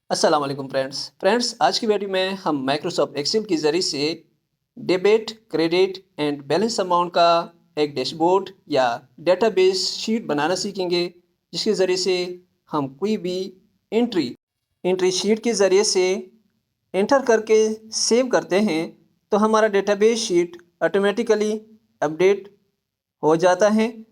अस्सलाम वालेकुम फ्रेंड्स आज की वीडियो में हम माइक्रोसॉफ्ट एक्सेल के ज़रिए से debit credit and balance amount का एक डैशबोर्ड या डेटाबेस शीट बनाना सीखेंगे, जिसके ज़रिए से हम कोई भी एंट्री एंट्री शीट के ज़रिए से एंटर करके सेव करते हैं तो हमारा डेटाबेस शीट ऑटोमेटिकली अपडेट हो जाता है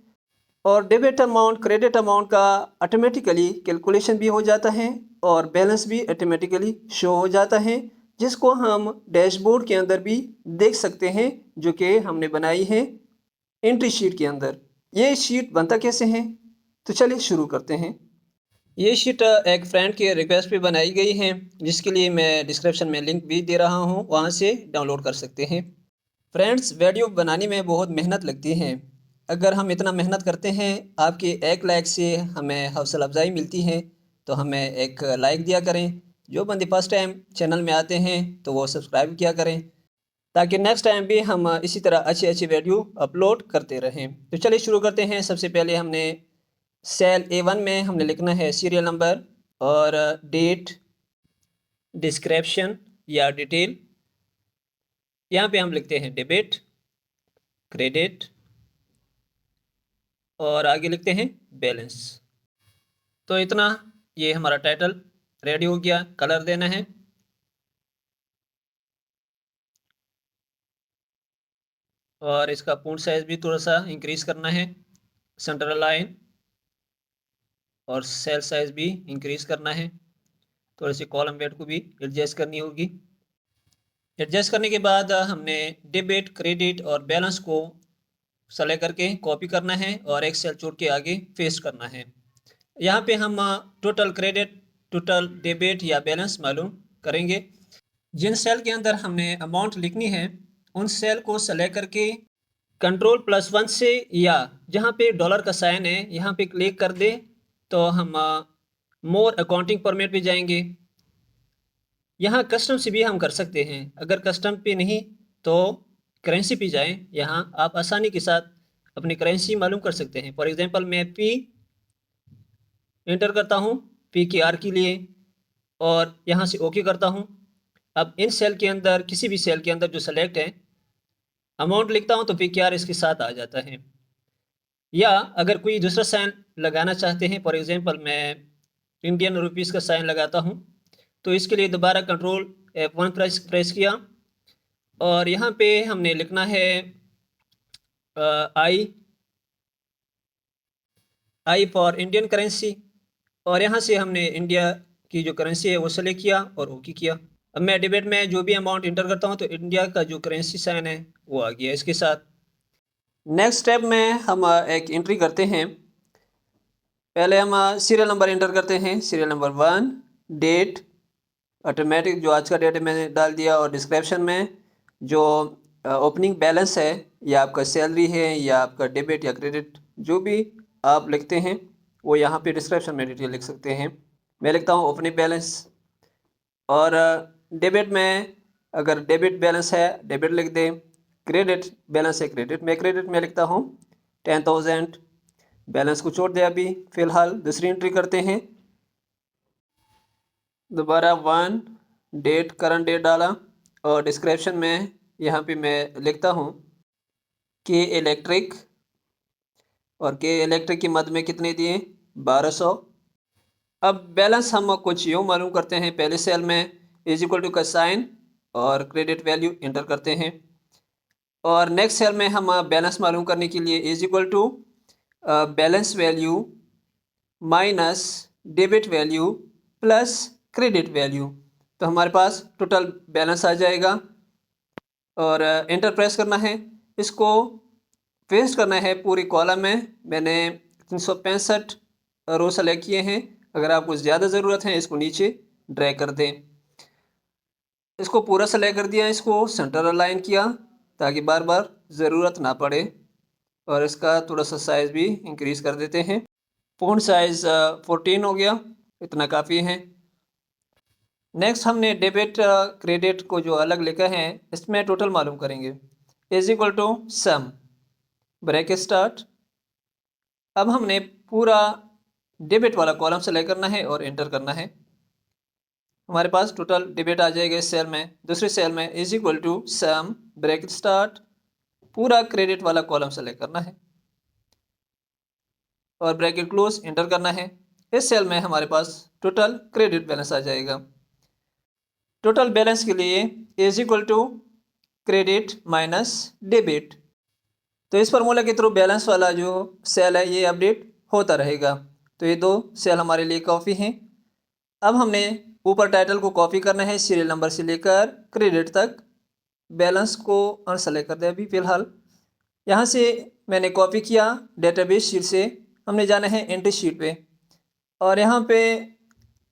और डेबिट अमाउंट क्रेडिट अमाउंट का ऑटोमेटिकली कैलकुलेशन भी हो जाता है और बैलेंस भी ऑटोमेटिकली शो हो जाता है, जिसको हम डैशबोर्ड के अंदर भी देख सकते हैं, जो कि हमने बनाई है एंट्री शीट के अंदर। ये शीट बनता कैसे है, तो चलिए शुरू करते हैं। ये शीट एक फ्रेंड के रिक्वेस्ट पे बनाई गई है, जिसके लिए मैं डिस्क्रिप्शन में लिंक भी दे रहा हूँ, वहाँ से डाउनलोड कर सकते हैं। फ्रेंड्स, वीडियो बनाने में बहुत मेहनत लगती है। अगर हम इतना मेहनत करते हैं, आपके एक लाइक से हमें हौसला अफजाई मिलती है, तो हमें एक लाइक दिया करें। जो बंदे फर्स्ट टाइम चैनल में आते हैं तो वो सब्सक्राइब किया करें, ताकि नेक्स्ट टाइम भी हम इसी तरह अच्छी अच्छी वीडियो अपलोड करते रहें। तो चलिए शुरू करते हैं। सबसे पहले हमने सेल A1 में हमने लिखना है सीरियल नंबर और डेट, डिस्क्रिप्शन या डिटेल। यहाँ पे हम लिखते हैं डेबिट क्रेडिट और आगे लिखते हैं बैलेंस। तो इतना, ये हमारा टाइटल रेडी हो गया। कलर देना है और इसका फॉन्ट साइज भी थोड़ा सा इंक्रीज करना है, सेंटर लाइन और सेल साइज भी इंक्रीज करना है। थोड़ी सी कॉलम वेट को भी एडजस्ट करनी होगी। एडजस्ट करने के बाद हमने डेबिट क्रेडिट और बैलेंस को सेलेक्ट करके कॉपी करना है और एक सेल छोड़ के आगे पेस्ट करना है। यहाँ पे हम टोटल क्रेडिट, टोटल डेबिट या बैलेंस मालूम करेंगे। जिन सेल के अंदर हमने अमाउंट लिखनी है, उन सेल को सेलेक्ट करके Ctrl+1 से, या जहाँ पे डॉलर का साइन है यहाँ पे क्लिक कर दे तो हम मोर अकाउंटिंग फॉर्मेट पे जाएंगे। यहाँ कस्टम से भी हम कर सकते हैं। अगर कस्टम पे नहीं तो करेंसी पे जाएं। यहाँ आप आसानी के साथ अपनी करेंसी मालूम कर सकते हैं। फॉर एग्जांपल मैं पी एंटर करता हूँ PKR के लिए और यहाँ से ओके करता हूँ। अब इन सेल के अंदर, किसी भी सेल के अंदर जो सेलेक्ट है, अमाउंट लिखता हूँ तो PKR इसके साथ आ जाता है। या अगर कोई दूसरा साइन लगाना चाहते हैं, फॉर एग्जांपल मैं इंडियन रुपीज़ का साइन लगाता हूँ, तो इसके लिए दोबारा Ctrl+F1 प्रेस किया और यहाँ पे हमने लिखना है आई फॉर इंडियन करेंसी और यहाँ से हमने इंडिया की जो करेंसी है वो सेलेक्ट किया और ओके किया। अब मैं डेबिट में जो भी अमाउंट इंटर करता हूँ तो इंडिया का जो करेंसी साइन है वो आ गया इसके साथ। नेक्स्ट स्टेप में हम एक एंट्री करते हैं। पहले हम सीरियल नंबर एंटर करते हैं, सीरियल नंबर 1, डेट ऑटोमेटिक जो आज का डेट है मैंने डाल दिया, और डिस्क्रिप्शन में जो ओपनिंग बैलेंस है या आपका सैलरी है या आपका डेबिट या क्रेडिट जो भी आप लिखते हैं वो यहाँ पे डिस्क्रिप्शन में डिटेल लिख सकते हैं। मैं लिखता हूँ ओपनिंग बैलेंस। और डेबिट में अगर डेबिट बैलेंस है डेबिट लिख दें, क्रेडिट बैलेंस है क्रेडिट में लिखता हूँ 10,000। बैलेंस को छोड़ दे। अभी फ़िलहाल दूसरी एंट्री करते हैं। दोबारा 1, डेट करंट डेट डाला और डिस्क्रिप्शन में यहाँ पे मैं लिखता हूँ के इलेक्ट्रिक, और के इलेक्ट्रिक की मद में कितने दिए, 1200। अब बैलेंस हम कुछ यूँ मालूम करते हैं। पहले सेल में इज इक्वल टू का साइन और क्रेडिट वैल्यू इंटर करते हैं और नेक्स्ट सेल में हम बैलेंस मालूम करने के लिए is equal to balance value minus debit value plus credit value, तो हमारे पास टोटल बैलेंस आ जाएगा और एंटर प्रेस करना है। इसको पेस्ट करना है पूरी कॉलम में। मैंने 365 रो सेलेक्ट किए हैं। अगर आपको ज़्यादा ज़रूरत है इसको नीचे ड्रैग कर दें। इसको पूरा सेलेक्ट कर दिया, इसको सेंटर अलाइन किया ताकि बार बार ज़रूरत ना पड़े, और इसका थोड़ा सा साइज़ भी इंक्रीज़ कर देते हैं। फ़ॉन्ट साइज़ 14 हो गया, इतना काफ़ी है। नेक्स्ट हमने डेबिट क्रेडिट को जो अलग लिखा है इसमें टोटल मालूम करेंगे। Is equal to sum bracket start. अब हमने पूरा डेबिट वाला कॉलम सेलेक्ट करना है और एंटर करना है। हमारे पास टोटल डेबिट आ जाएगा इस सेल में। दूसरी सेल में is equal to sum bracket start, पूरा क्रेडिट वाला कॉलम सेलेक्ट करना है और ब्रैकेट क्लोज एंटर करना है। इस सेल में हमारे पास टोटल क्रेडिट बैलेंस आ जाएगा। टोटल बैलेंस के लिए is equal to credit minus debit. तो इस फॉर्मूला के थ्रू बैलेंस वाला जो सेल है ये अपडेट होता रहेगा। तो ये दो सेल हमारे लिए कॉपी हैं। अब हमने ऊपर टाइटल को कॉपी करना है, सीरियल नंबर से लेकर क्रेडिट तक। बैलेंस को अनसेलेक्ट कर दे अभी फिलहाल। यहाँ से मैंने कॉपी किया डेटाबेस शीट से, हमने जाना है एंट्री शीट पे और यहाँ पे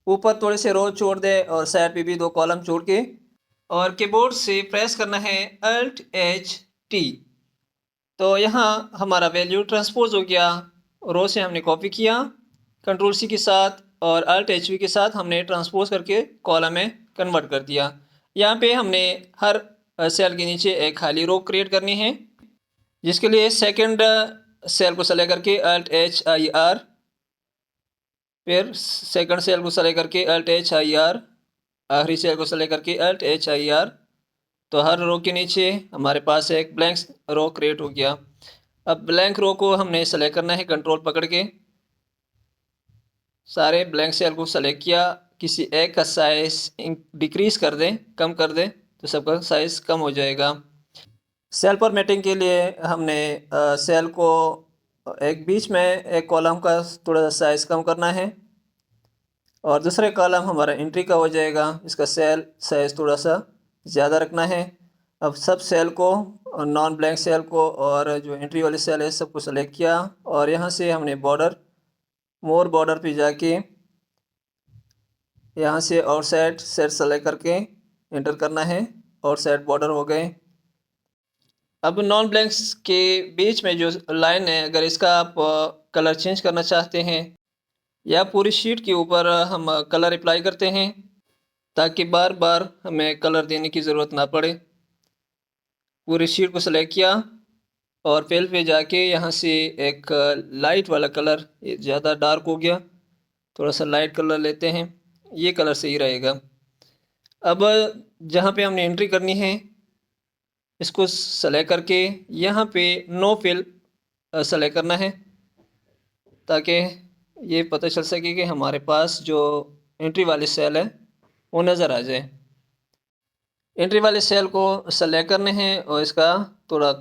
ऊपर थोड़े से रो छोड़ दे और साइड पे भी दो कॉलम छोड़ के और कीबोर्ड से प्रेस करना है Alt+H+T। तो यहाँ हमारा वैल्यू ट्रांसपोज हो गया। रो से हमने कॉपी किया Ctrl+C के साथ और Alt+H+V के साथ हमने ट्रांसपोज करके कॉलम में कन्वर्ट कर दिया। यहाँ पे हमने हर सेल के नीचे एक खाली रो क्रिएट करनी है, जिसके लिए सेकंड सेल को सेलेक्ट करके Alt+H+IR, फिर सेकंड सेल को सेलेक्ट करके Alt+H+IR, आखिरी सेल को सेलेक्ट करके Alt+H+IR। तो हर रो के नीचे हमारे पास एक ब्लैंक रो क्रिएट हो गया। अब ब्लैंक रो को हमने सेलेक्ट करना है कंट्रोल पकड़ के। सारे ब्लैंक सेल को सेलेक्ट किया, किसी एक का साइज डिक्रीज कर दें, कम कर दें तो सबका साइज कम हो जाएगा। सेल फॉर्मेटिंग के लिए हमने सेल को एक बीच में एक कॉलम का थोड़ा सा साइज कम करना है और दूसरे कॉलम हमारा एंट्री का हो जाएगा, इसका सेल साइज थोड़ा सा ज़्यादा रखना है। अब सब सेल को, नॉन ब्लैंक सेल को और जो एंट्री वाले सेल है सबको सेलेक्ट किया और यहाँ से हमने बॉर्डर, मोर बॉर्डर पे जाके यहाँ से आउटसाइड सेट सेलेक्ट करके एंटर करना है। आउटसाइड बॉर्डर हो गए। अब नॉन ब्लैंक्स के बीच में जो लाइन है, अगर इसका आप कलर चेंज करना चाहते हैं या पूरी शीट के ऊपर हम कलर अप्लाई करते हैं ताकि बार बार हमें कलर देने की ज़रूरत ना पड़े। पूरी शीट को सेलेक्ट किया और फिल पे जाके यहाँ से एक लाइट वाला कलर, ज़्यादा डार्क हो गया, थोड़ा सा लाइट कलर लेते हैं, ये कलर सही रहेगा। अब जहाँ पे हमने एंट्री करनी है इसको सेलेक्ट करके यहाँ पे नो फिल सेलेक्ट करना है ताकि ये पता चल सके कि हमारे पास जो एंट्री वाली सेल है वो नज़र आ जाए। एंट्री वाले सेल को सेलेक्ट करने हैं और इसका थोड़ा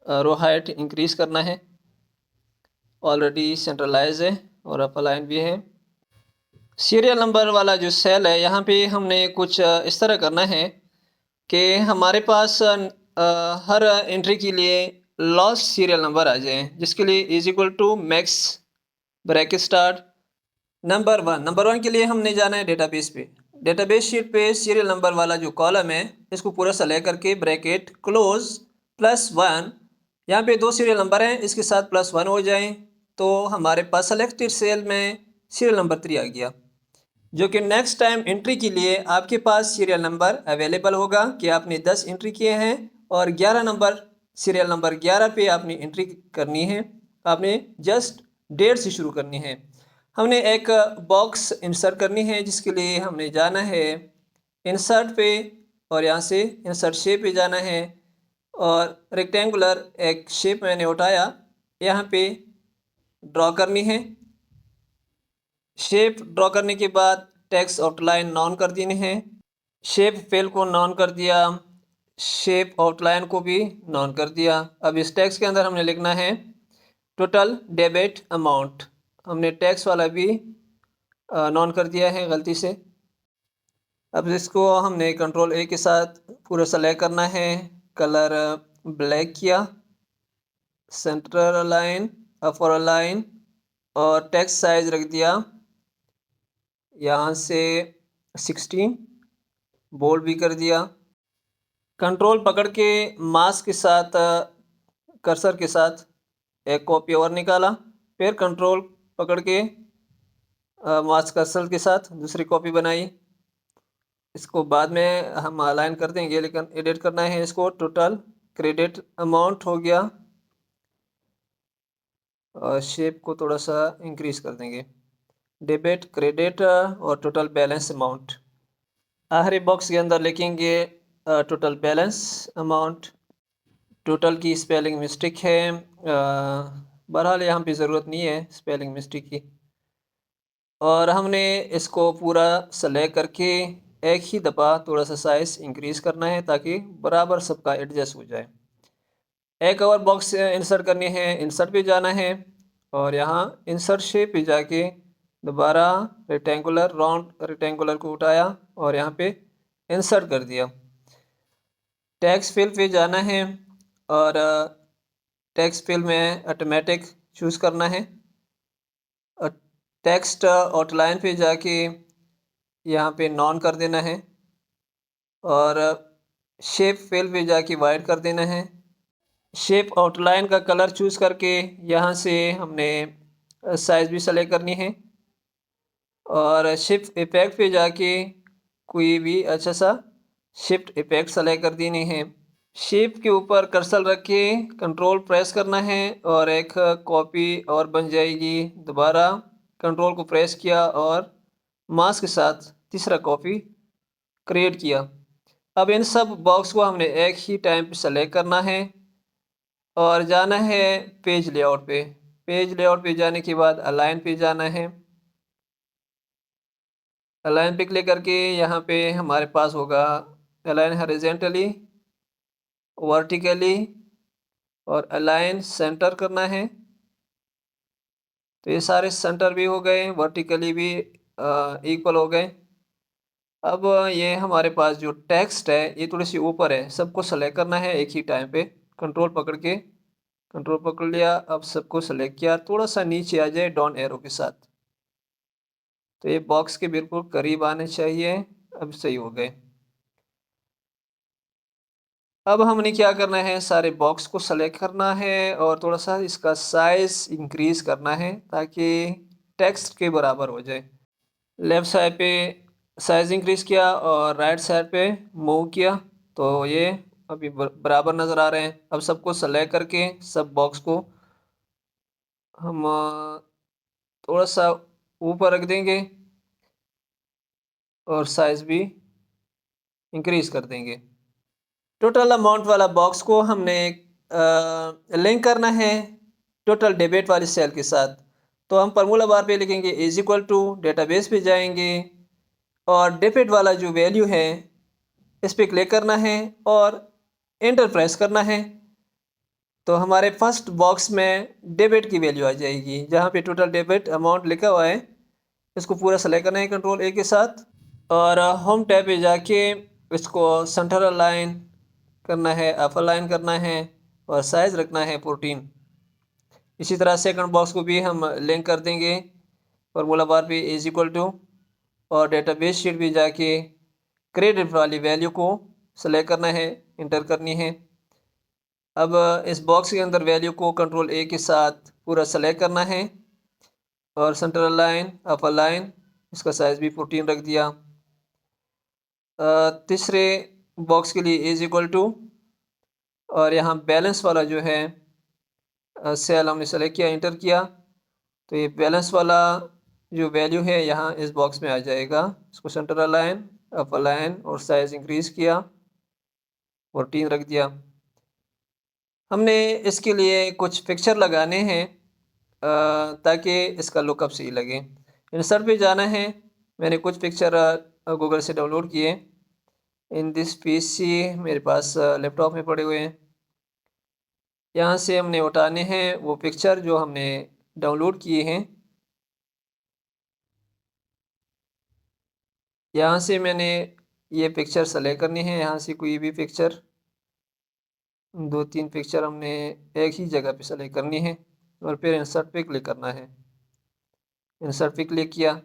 रो हाइट इंक्रीज़ करना है। ऑलरेडी सेंट्रलाइज है और अप अलाइन भी है। सीरियल नंबर वाला जो सेल है यहाँ पे हमने कुछ इस तरह करना है कि हमारे पास हर एंट्री के लिए लास्ट सीरियल नंबर आ जाए, जिसके लिए is equal to max bracket start number one के लिए हमने जाना है डेटाबेस पे। डेटाबेस शीट पे सीरियल नंबर वाला जो कॉलम है इसको पूरा सेलेक्ट करके ब्रैकेट क्लोज +1, यहाँ पे दो सीरियल नंबर हैं, इसके साथ +1 हो जाए तो हमारे पास सेलेक्टेड सेल में सीरियल नंबर 3 आ गया, जो कि नेक्स्ट टाइम एंट्री के लिए आपके पास सीरियल नंबर अवेलेबल होगा कि आपने 10 एंट्री किए हैं और 11 नंबर, सीरियल नंबर 11 पे आपने एंट्री करनी है। आपने जस्ट डेट से शुरू करनी है। हमने एक बॉक्स इंसर्ट करनी है, जिसके लिए हमने जाना है इंसर्ट पे और यहाँ से इंसर्ट शेप पे जाना है और रेक्टेंगुलर एक शेप मैंने उठाया, यहाँ पे ड्रॉ करनी है। शेप ड्रॉ करने के बाद टेक्स्ट आउटलाइन नॉन कर देनी है। शेप फिल को नॉन कर दिया, शेप आउटलाइन को भी नॉन कर दिया। अब इस टेक्स्ट के अंदर हमने लिखना है टोटल डेबिट अमाउंट। हमने टैक्स वाला भी नॉन कर दिया है गलती से। अब इसको हमने Ctrl+A के साथ पूरा सेलेक्ट करना है, कलर ब्लैक किया, सेंटर अलाइन, अपर अलाइन और टेक्स्ट साइज रख दिया यहाँ से 16, बोल्ड भी कर दिया। कंट्रोल पकड़ के माउस के साथ, कर्सर के साथ एक कॉपी और निकाला, फिर कंट्रोल पकड़ के माउस कर्सर के साथ दूसरी कॉपी बनाई। इसको बाद में हम अलाइन कर देंगे, लेकिन एडिट करना है इसको। टोटल क्रेडिट अमाउंट हो गया और शेप को थोड़ा सा इंक्रीज कर देंगे, डेबिट क्रेडिट और टोटल बैलेंस अमाउंट। आखिरी बॉक्स के अंदर लिखेंगे टोटल बैलेंस अमाउंट। टोटल की स्पेलिंग मिस्टेक है, बहरहाल यहाँ पे ज़रूरत नहीं है स्पेलिंग मिस्टेक की। और हमने इसको पूरा सेलेक्ट करके एक ही दफ़ा थोड़ा सा साइज़ इंक्रीज़ करना है ताकि बराबर सबका एडजस्ट हो जाए। एक और बॉक्स इंसर्ट करनी है, इंसर्ट पे जाना है और यहाँ इंसर्ट शेप पे जाके दोबारा रेक्टेंगुलर राउंड रेक्टेंगुलर को उठाया और यहाँ पे इंसर्ट कर दिया। टेक्स्ट फिल पे जाना है और टेक्स्ट फिल में ऑटोमेटिक चूज़ करना है। टेक्स्ट आउटलाइन पे जाके यहाँ पे नॉन कर देना है और शेप फिल पे जाके वाइट कर देना है। शेप आउटलाइन का कलर चूज़ करके यहाँ से हमने साइज़ भी सेलेक्ट करनी है और शिफ्ट इफेक्ट पे जाके कोई भी अच्छा सा शिफ्ट इफेक्ट सेलेक्ट कर देनी है। शेप के ऊपर कर्सर रख के कंट्रोल प्रेस करना है और एक कॉपी और बन जाएगी। दोबारा कंट्रोल को प्रेस किया और माउस के साथ तीसरा कॉपी क्रिएट किया। अब इन सब बॉक्स को हमने एक ही टाइम पे सेलेक्ट करना है और जाना है पेज लेआउट पे। पेज लेआउट पे जाने के बाद अलाइन पे जाना है। अलाइन पे क्लिक करके यहाँ पे हमारे पास होगा अलाइन हॉरिजॉन्टली, वर्टिकली और अलाइन सेंटर करना है। तो ये सारे सेंटर भी हो गए, वर्टिकली भी इक्वल हो गए। अब ये हमारे पास जो टेक्स्ट है ये थोड़ी सी ऊपर है, सबको सेलेक्ट करना है एक ही टाइम पे। कंट्रोल पकड़ के कंट्रोल पकड़ लिया, अब सबको सेलेक्ट किया, थोड़ा सा नीचे आ जाए डाउन एरो के साथ। तो ये बॉक्स के बिल्कुल करीब आने चाहिए। अब सही हो गए। अब हमने क्या करना है, सारे बॉक्स को सेलेक्ट करना है और थोड़ा सा इसका साइज इंक्रीज करना है ताकि टेक्स्ट के बराबर हो जाए। लेफ़्ट साइड पे साइज इंक्रीज किया और राइट साइड पे मूव किया तो ये अभी बराबर नज़र आ रहे हैं। अब सबको सेलेक्ट करके सब बॉक्स को हम थोड़ा सा ऊपर रख देंगे और साइज़ भी इंक्रीज कर देंगे। टोटल अमाउंट वाला बॉक्स को हमने लिंक करना है टोटल डेबिट वाली सेल के साथ। तो हम फार्मूला बार पे लिखेंगे इज इक्वल टू, डेटाबेस पे जाएंगे और डेबिट वाला जो वैल्यू है इस पर क्लिक करना है और एंटर प्रेस करना है। तो हमारे फर्स्ट बॉक्स में डेबिट की वैल्यू आ जाएगी, जहाँ पे टोटल डेबिट अमाउंट लिखा हुआ है। इसको पूरा सेलेक्ट करना है कंट्रोल ए के साथ और होम टैब पे जाके इसको सेंटर अलाइन करना है, अप अलाइन करना है और साइज़ रखना है 14। इसी तरह सेकंड बॉक्स को भी हम लिंक कर देंगे फार्मूला बार पे इज इक्वल टू और डेटाबेस शीट भी जाके क्रेडिट वाली वैल्यू को सेलेक्ट करना है, इंटर करनी है। अब इस बॉक्स के अंदर वैल्यू को कंट्रोल ए के साथ पूरा सेलेक्ट करना है और सेंटर अलाइन, अप अलाइन, इसका साइज़ भी 14 रख दिया। तीसरे बॉक्स के लिए इज इक्वल टू और यहाँ बैलेंस वाला जो है सेल हमने सेलेक्ट किया, इंटर किया तो ये बैलेंस वाला जो वैल्यू है यहाँ इस बॉक्स में आ जाएगा। इसको सेंटर अलाइन, अप अलाइन और साइज़ इंक्रीज़ किया, 14 रख दिया। हमने इसके लिए कुछ पिक्चर लगाने हैं ताकि इसका लुकअप सही लगे। इंसर्ट पे जाना है, मैंने कुछ पिक्चर गूगल से डाउनलोड किए। इन दिस पीसी मेरे पास लैपटॉप में पड़े हुए हैं। यहाँ से हमने उठाने हैं वो पिक्चर जो हमने डाउनलोड किए हैं। यहाँ से मैंने ये पिक्चर सेलेक्ट करनी है, यहाँ से कोई भी पिक्चर, 2-3 पिक्चर हमने एक ही जगह पे सेलेक्ट करनी है और फिर इंसर्ट पे क्लिक करना है। इंसर्ट पे क्लिक किया,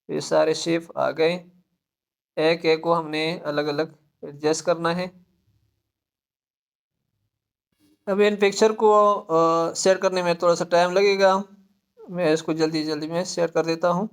ये सारे शेप आ गए। एक एक को हमने अलग अलग एडजस्ट करना है। अब इन पिक्चर को शेयर करने में थोड़ा सा टाइम लगेगा, मैं इसको जल्दी जल्दी में शेयर कर देता हूँ।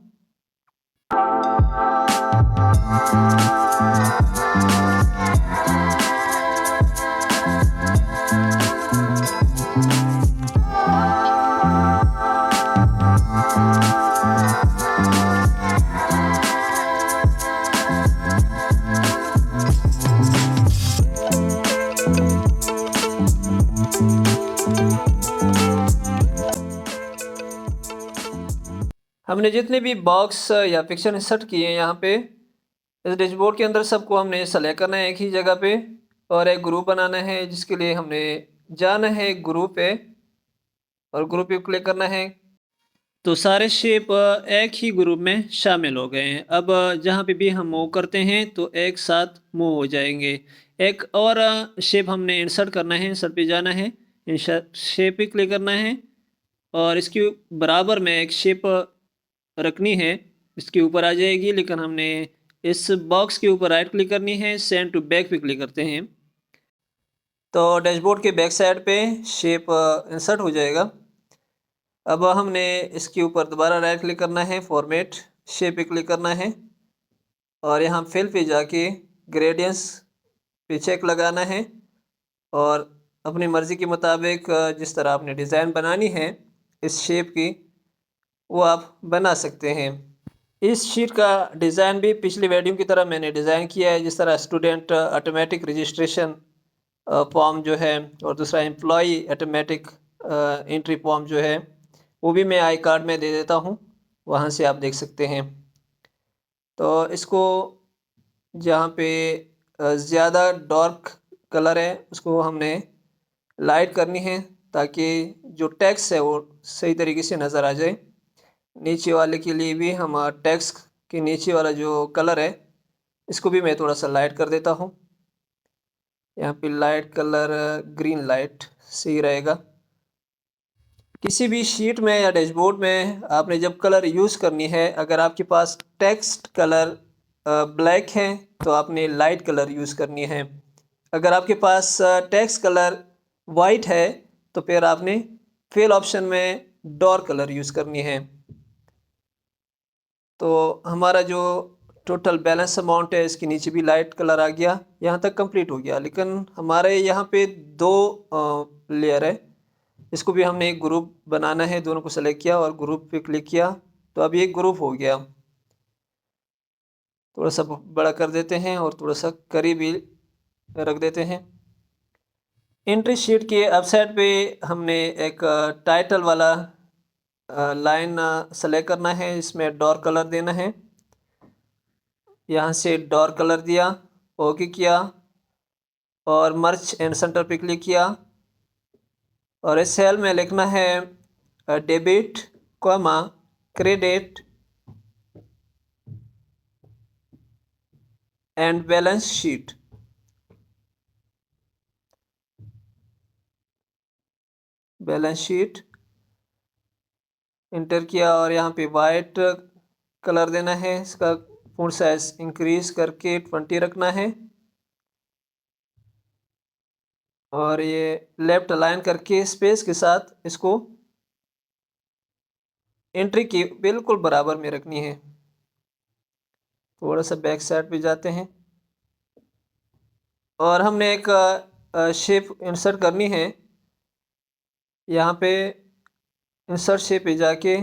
हमने जितने भी बॉक्स या पिक्चर इंसर्ट किए हैं यहाँ पे इस डैशबोर्ड के अंदर सबको हमने सेलेक्ट करना है एक ही जगह पे और एक ग्रुप बनाना है, जिसके लिए हमने जाना है ग्रुप पे और ग्रुप पे क्लिक करना है। तो सारे शेप एक ही ग्रुप में शामिल हो गए हैं। अब जहाँ पे भी हम मूव करते हैं तो एक साथ मूव हो जाएंगे। एक और शेप हमने इंसर्ट करना है, इंसर्ट पे जाना है, इंसर्ट शेप पे क्लिक करना है और इसके बराबर में एक शेप रखनी है, इसके ऊपर आ जाएगी। लेकिन हमने इस बॉक्स के ऊपर राइट क्लिक करनी है, सेंड टू बैक पे क्लिक करते हैं तो डैशबोर्ड के बैक साइड पे शेप इंसर्ट हो जाएगा। अब हमने इसके ऊपर दोबारा राइट क्लिक करना है, फॉर्मेट शेप पे क्लिक करना है और यहाँ फिल पे जाके ग्रेडियंट्स पे चेक लगाना है और अपनी मर्ज़ी के मुताबिक जिस तरह आपने डिज़ाइन बनानी है इस शेप की वो आप बना सकते हैं। इस शीट का डिज़ाइन भी पिछली वीडियो की तरह मैंने डिज़ाइन किया है, जिस तरह स्टूडेंट ऑटोमेटिक रजिस्ट्रेशन फॉर्म जो है और दूसरा एम्प्लॉई ऑटोमेटिक एंट्री फॉर्म जो है वो भी मैं आई कार्ड में दे देता हूँ, वहाँ से आप देख सकते हैं। तो इसको जहाँ पे ज़्यादा डार्क कलर है उसको हमने लाइट करनी है ताकि जो टेक्स्ट है वो सही तरीके से नज़र आ जाए। नीचे वाले के लिए भी हम टेक्स्ट के नीचे वाला जो कलर है इसको भी मैं थोड़ा सा लाइट कर देता हूँ। यहाँ पे लाइट कलर ग्रीन लाइट सही रहेगा। किसी भी शीट में या डैशबोर्ड में आपने जब कलर यूज़ करनी है, अगर आपके पास टेक्स्ट कलर ब्लैक है तो आपने लाइट कलर यूज़ करनी है। अगर आपके पास टेक्स्ट कलर वाइट है तो फिर आपने फिल ऑप्शन में डार्क कलर यूज़ करनी है। तो हमारा जो टोटल बैलेंस अमाउंट है इसके नीचे भी लाइट कलर आ गया, यहाँ तक कंप्लीट हो गया। लेकिन हमारे यहाँ पे दो लेयर है, इसको भी हमने एक ग्रुप बनाना है। दोनों को सेलेक्ट किया और ग्रुप पे क्लिक किया तो अब ये ग्रुप हो गया। थोड़ा सा बड़ा कर देते हैं और थोड़ा सा करीबी रख देते हैं। एंट्री शीट के अब साइड पे हमने एक टाइटल वाला लाइन सेलेक्ट करना है, इसमें डार्क कलर देना है। यहाँ से डार्क कलर दिया, ओके किया और मर्ज एंड सेंटर पे क्लिक किया और इस सेल में लिखना है debit comma credit and balance sheet. Balance sheet inter किया और यहाँ पे वाइट कलर देना है। इसका फॉन्ट साइज इंक्रीज करके 20 रखना है और ये लेफ्ट अलाइन करके स्पेस के साथ इसको एंट्री की बिल्कुल बराबर में रखनी है। थोड़ा सा बैक साइड पे जाते हैं और हमने एक शेप इंसर्ट करनी है। यहाँ पे इंसर्ट शेप पे जाके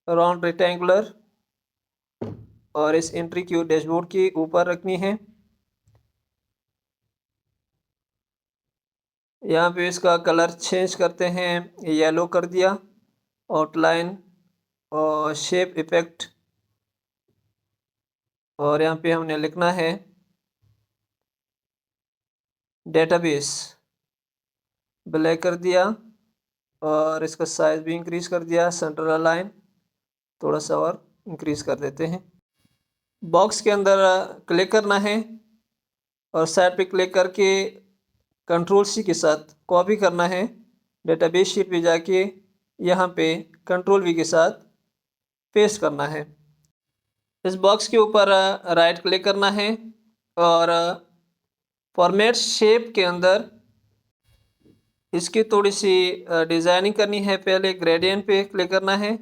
राउंड रेक्टेंगुलर और इस एंट्री की डैशबोर्ड के ऊपर रखनी है। यहाँ पे इसका कलर चेंज करते हैं, येलो कर दिया। आउटलाइन और शेप इफेक्ट और यहाँ पे हमने लिखना है डेटाबेस, ब्लैक कर दिया और इसका साइज भी इंक्रीज कर दिया। सेंटर अलाइन थोड़ा सा और इंक्रीज कर देते हैं। बॉक्स के अंदर क्लिक करना है और साइड पे क्लिक करके कंट्रोल सी के साथ कॉपी करना है। डेटाबेस शीट पे जाके यहाँ पे कंट्रोल वी के साथ पेस्ट करना है। इस बॉक्स के ऊपर राइट क्लिक करना है और फॉर्मेट शेप के अंदर इसकी थोड़ी सी डिज़ाइनिंग करनी है। पहले ग्रेडियंट पे क्लिक करना है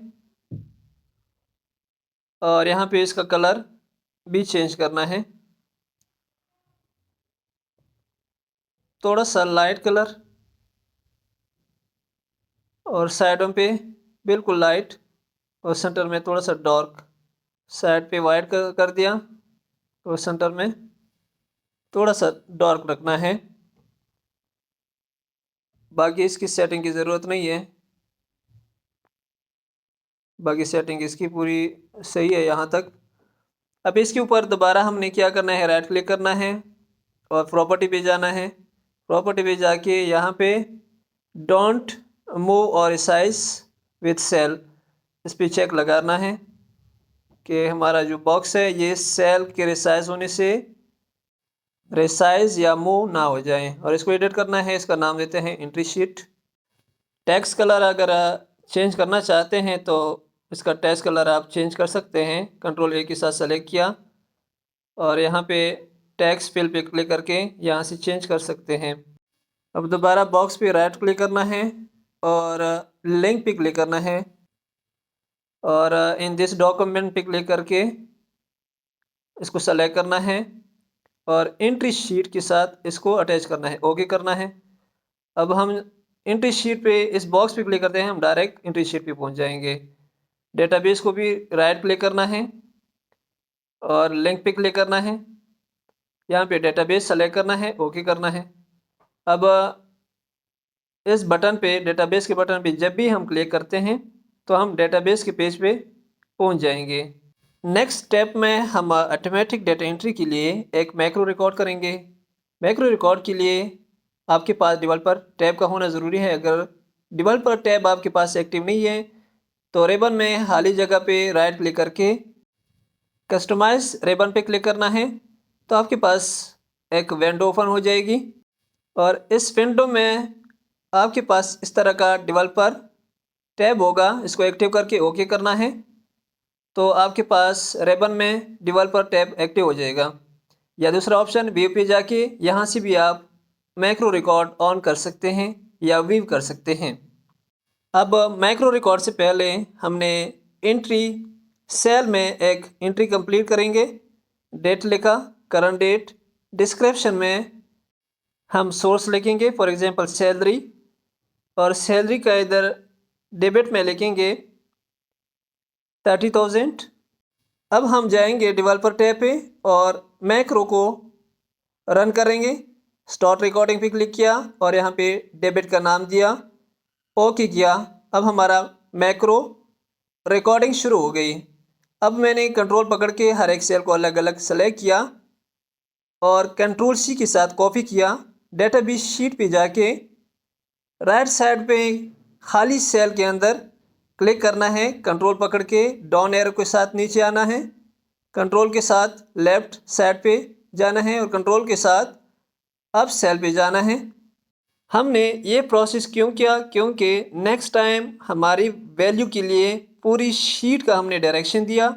और यहाँ पे इसका कलर भी चेंज करना है, थोड़ा सा लाइट कलर और साइडों पे बिल्कुल लाइट और सेंटर में थोड़ा सा डार्क। साइड पे वाइट कर दिया और सेंटर में थोड़ा सा डार्क रखना है। बाकी इसकी सेटिंग की ज़रूरत नहीं है। बाकी सेटिंग इसकी पूरी सही है यहाँ तक। अब इसके ऊपर दोबारा हमने क्या करना है, राइट क्लिक करना है और प्रॉपर्टी पे जाना है। प्रॉपर्टी पे जाके यहाँ पे डोंट मूव और साइज विथ सेल, इस पर चेक लगाना है कि हमारा जो बॉक्स है ये सेल के रिसाइज होने से रिसाइज या मूव ना हो जाए। और इसको एडिट करना है, इसका नाम देते हैं एंट्री शीट। टेक्स्ट कलर अगर चेंज करना चाहते हैं तो इसका टेक्स्ट कलर आप चेंज कर सकते हैं। कंट्रोल ए के साथ सेलेक्ट किया और यहाँ पे टेक्स्ट फिल पे क्लिक करके यहाँ से चेंज कर सकते हैं। अब दोबारा बॉक्स पे राइट क्लिक करना है और लिंक पे क्लिक करना है और इन दिस डॉक्यूमेंट पे क्लिक करके इसको सेलेक्ट करना है और एंट्री शीट के साथ इसको अटैच करना है, ओके करना है। अब हम एंट्री शीट पे इस बॉक्स पे क्लिक करते हैं, हम डायरेक्ट एंट्री शीट पे पहुंच जाएंगे। डेटाबेस को भी राइट क्लिक करना है और लिंक पे क्लिक करना है, यहाँ पे डेटाबेस सेलेक्ट करना है, ओके करना है। अब इस बटन पे, डेटाबेस के बटन पे जब भी हम क्लिक करते हैं तो हम डेटाबेस के पेज पे पहुंच जाएंगे। नेक्स्ट स्टेप में हम ऑटोमेटिक डेटा एंट्री के लिए एक मैक्रो रिकॉर्ड करेंगे। मैक्रो रिकॉर्ड के लिए आपके पास डेवलपर टैब का होना ज़रूरी है। अगर डेवलपर टैब आपके पास एक्टिव नहीं है तो रिबन में खाली जगह पे राइट क्लिक करके कस्टमाइज रिबन पे क्लिक करना है तो आपके पास एक विंडो ओपन हो जाएगी और इस विंडो में आपके पास इस तरह का डेवलपर टैब होगा। इसको एक्टिव करके ओके करना है तो आपके पास रिबन में डेवलपर टैब एक्टिव हो जाएगा। या दूसरा ऑप्शन व्यू पे जाके यहाँ से भी आप मैक्रो रिकॉर्ड ऑन कर सकते हैं या व्यू कर सकते हैं। अब मैक्रो रिकॉर्ड से पहले हमने एंट्री सेल में एक एंट्री कंप्लीट करेंगे। डेट लिखा, करंट डेट, डिस्क्रिप्शन में हम सोर्स लिखेंगे, फॉर एग्जांपल सैलरी, और सैलरी का इधर डेबिट में लिखेंगे 30,000। अब हम जाएंगे डेवलपर टैब पे और मैक्रो को रन करेंगे। स्टार्ट रिकॉर्डिंग पे क्लिक किया और यहाँ पे डेबिट का नाम दिया, ओके किया। अब हमारा मैक्रो रिकॉर्डिंग शुरू हो गई। अब मैंने कंट्रोल पकड़ के हर एक सेल को अलग अलग सेलेक्ट किया और कंट्रोल सी के साथ कॉपी किया। डेटाबेस शीट पे जाके राइट साइड पे खाली सेल के अंदर क्लिक करना है, कंट्रोल पकड़ के डाउन एरो के साथ नीचे आना है, कंट्रोल के साथ लेफ्ट साइड पे जाना है और कंट्रोल के साथ अप सेल पे जाना है। हमने ये प्रोसेस क्यों किया? क्योंकि नेक्स्ट टाइम हमारी वैल्यू के लिए पूरी शीट का हमने डायरेक्शन दिया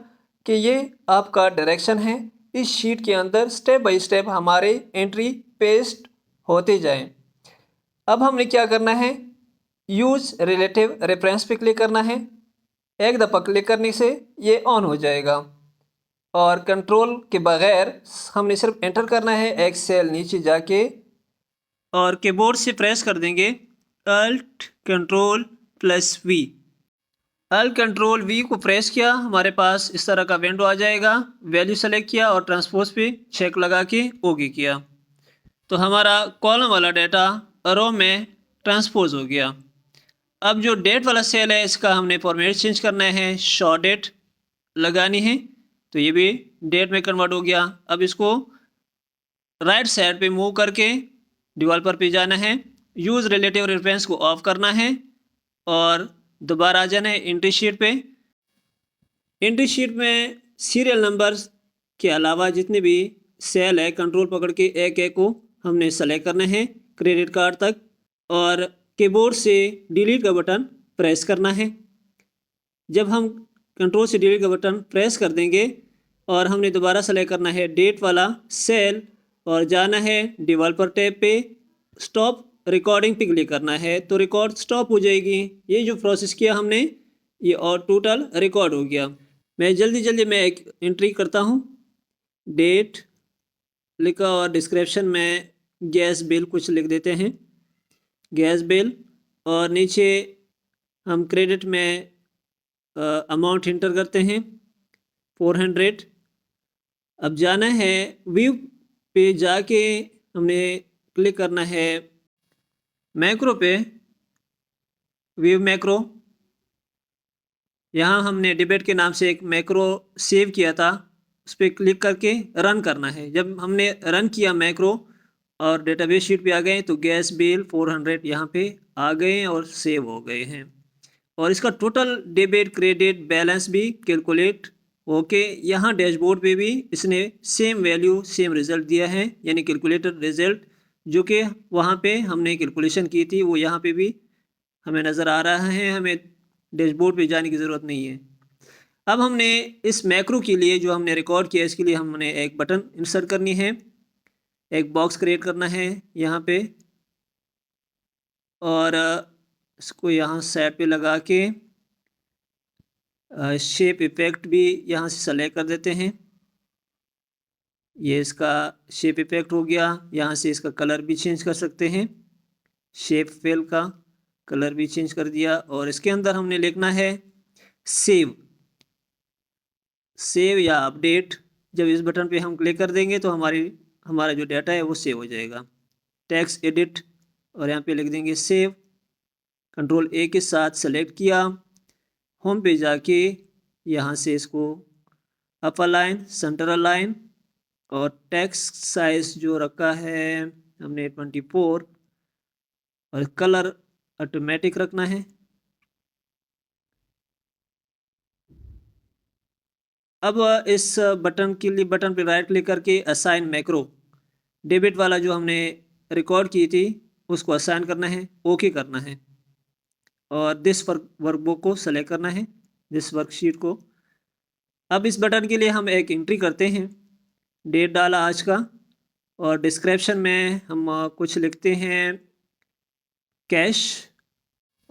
कि ये आपका डायरेक्शन है। इस शीट के अंदर स्टेप बाय स्टेप हमारे एंट्री पेस्ट होते जाएं। अब हमने क्या करना है, यूज रिलेटिव रेफरेंस पे क्लिक करना है। एक दफ़ा क्लिक करने से ये ऑन हो जाएगा और कंट्रोल के बगैर हमने सिर्फ एंटर करना है। एक सेल नीचे जाके और कीबोर्ड से प्रेस कर देंगे alt control plus V. Alt control V को प्रेस किया, हमारे पास इस तरह का विंडो आ जाएगा। वैल्यू सेलेक्ट किया और ट्रांसपोज पे चेक लगा के ओके किया तो हमारा कॉलम वाला डाटा रो में ट्रांसपोज हो गया। अब जो डेट वाला सेल है इसका हमने फॉर्मेट चेंज करना है, शॉर्ट डेट लगानी है तो ये भी डेट में कन्वर्ट हो गया। अब इसको राइट साइड पे मूव करके डेवलपर पे जाना है, यूज़ रिलेटिव रेफरेंस को ऑफ करना है और दोबारा आ जाना है एंट्री शीट पे। एंट्री शीट में सीरियल नंबर्स के अलावा जितने भी सेल है कंट्रोल पकड़ के एक एक को हमने सेलेक्ट करना है क्रेडिट कार्ड तक और कीबोर्ड से डिलीट का बटन प्रेस करना है। जब हम कंट्रोल से डिलीट का बटन प्रेस कर देंगे और हमने दोबारा सेलेक्ट करना है डेट वाला सेल और जाना है डेवलपर टैब पे, स्टॉप रिकॉर्डिंग पे क्लिक करना है तो रिकॉर्ड स्टॉप हो जाएगी। ये जो प्रोसेस किया हमने ये और टोटल रिकॉर्ड हो गया। मैं जल्दी मैं एक एंट्री करता हूँ, डेट लिखा और डिस्क्रिप्शन में गैस बिल कुछ लिख देते हैं, गैस बिल, और नीचे हम क्रेडिट में अमाउंट इंटर करते हैं 400। अब जाना है व्यू पे जाके हमने क्लिक करना है मैक्रो पे, व्यू मैक्रो, यहाँ हमने डिबेट के नाम से एक मैक्रो सेव किया था, उस पर क्लिक करके रन करना है। जब हमने रन किया मैक्रो और डेटाबेस शीट पे आ गए तो गैस बिल 400 यहाँ पे आ गए और सेव हो गए हैं। और इसका टोटल डेबिट क्रेडिट बैलेंस भी कैलकुलेट होके यहाँ डैशबोर्ड पे भी इसने सेम वैल्यू सेम रिजल्ट दिया है, यानी कैलकुलेटेड रिजल्ट जो कि वहाँ पे हमने कैलकुलेशन की थी वो यहाँ पे भी हमें नज़र आ रहा है। हमें डैशबोर्ड पे जाने की ज़रूरत नहीं है। अब हमने इस मैक्रो के लिए जो हमने रिकॉर्ड किया इसके लिए हमने एक बटन इंसर्ट करनी है, एक बॉक्स क्रिएट करना है यहाँ पे, और इसको यहाँ साइड पे लगा के शेप इफेक्ट भी यहाँ से सेलेक्ट कर देते हैं। ये इसका शेप इफेक्ट हो गया। यहाँ से इसका कलर भी चेंज कर सकते हैं, शेप फिल का कलर भी चेंज कर दिया। और इसके अंदर हमने लिखना है सेव या अपडेट। जब इस बटन पे हम क्लिक कर देंगे तो हमारा जो डाटा है वो सेव हो जाएगा। टेक्स्ट एडिट और यहाँ पे लिख देंगे सेव। कंट्रोल ए के साथ सेलेक्ट किया, होम पे जाके यहाँ से इसको अप अलाइन, सेंटर अलाइन और टेक्स्ट साइज जो रखा है हमने 24 और कलर ऑटोमेटिक रखना है। अब इस बटन के लिए बटन पे राइट क्लिक करके असाइन मैक्रो, डेबिट वाला जो हमने रिकॉर्ड की थी उसको असाइन करना है, ओके करना है और दिस वर्कबुक को सेलेक्ट करना है, दिस वर्कशीट को। अब इस बटन के लिए हम एक एंट्री करते हैं, डेट डाला आज का और डिस्क्रिप्शन में हम कुछ लिखते हैं कैश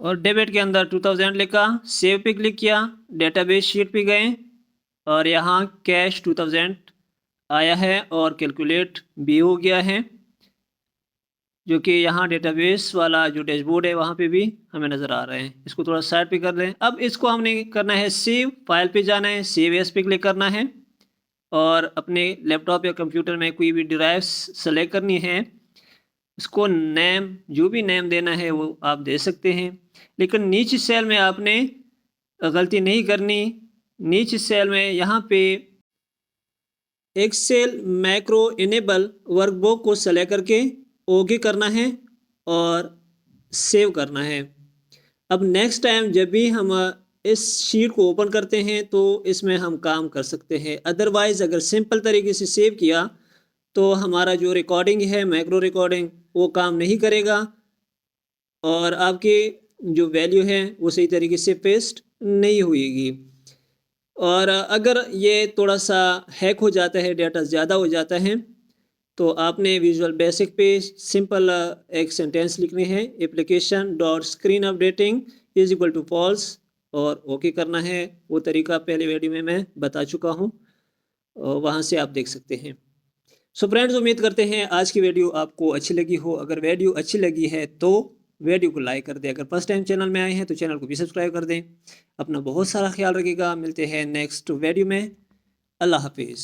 और डेबिट के अंदर 2000 लिखा, सेव पे क्लिक किया, डेटाबेस शीट पे गए और यहाँ कैश 2000 आया है और कैलकुलेट भी हो गया है, जो कि यहाँ डेटाबेस वाला जो डैशबोर्ड है वहाँ पे भी हमें नज़र आ रहे हैं। इसको थोड़ा साइड पे कर लें। अब इसको हमने करना है सेव, फाइल पे जाना है, सेव एस पे क्लिक करना है और अपने लैपटॉप या कंप्यूटर में कोई भी ड्राइव सेलेक्ट करनी है। इसको नेम, जो भी नेम देना है वो आप दे सकते हैं, लेकिन नीचे सेल में आपने गलती नहीं करनी। नीचे सेल में यहाँ पे एक्सेल मैक्रो इनेबल वर्कबुक को सेलेक्ट करके ओके करना है और सेव करना है। अब नेक्स्ट टाइम जब भी हम इस शीट को ओपन करते हैं तो इसमें हम काम कर सकते हैं। अदरवाइज़ अगर सिंपल तरीके से सेव किया तो हमारा जो रिकॉर्डिंग है मैक्रो रिकॉर्डिंग वो काम नहीं करेगा और आपकी जो वैल्यू है वो सही तरीके से पेस्ट नहीं हुईगी। और अगर ये थोड़ा सा हैक हो जाता है, डाटा ज़्यादा हो जाता है, तो आपने विजुअल बेसिक पे सिंपल एक सेंटेंस लिखनी है, application dot screen updating is equal to false और ओके करना है। वो तरीका पहले वीडियो में मैं बता चुका हूँ, वहाँ से आप देख सकते हैं। सो फ्रेंड्स, उम्मीद करते हैं आज की वीडियो आपको अच्छी लगी हो। अगर वीडियो अच्छी लगी है तो वीडियो को लाइक कर दें। अगर फर्स्ट टाइम चैनल में आए हैं तो चैनल को भी सब्सक्राइब कर दें। अपना बहुत सारा ख्याल रखिएगा। मिलते हैं नेक्स्ट वीडियो में। अल्लाह हाफिज़।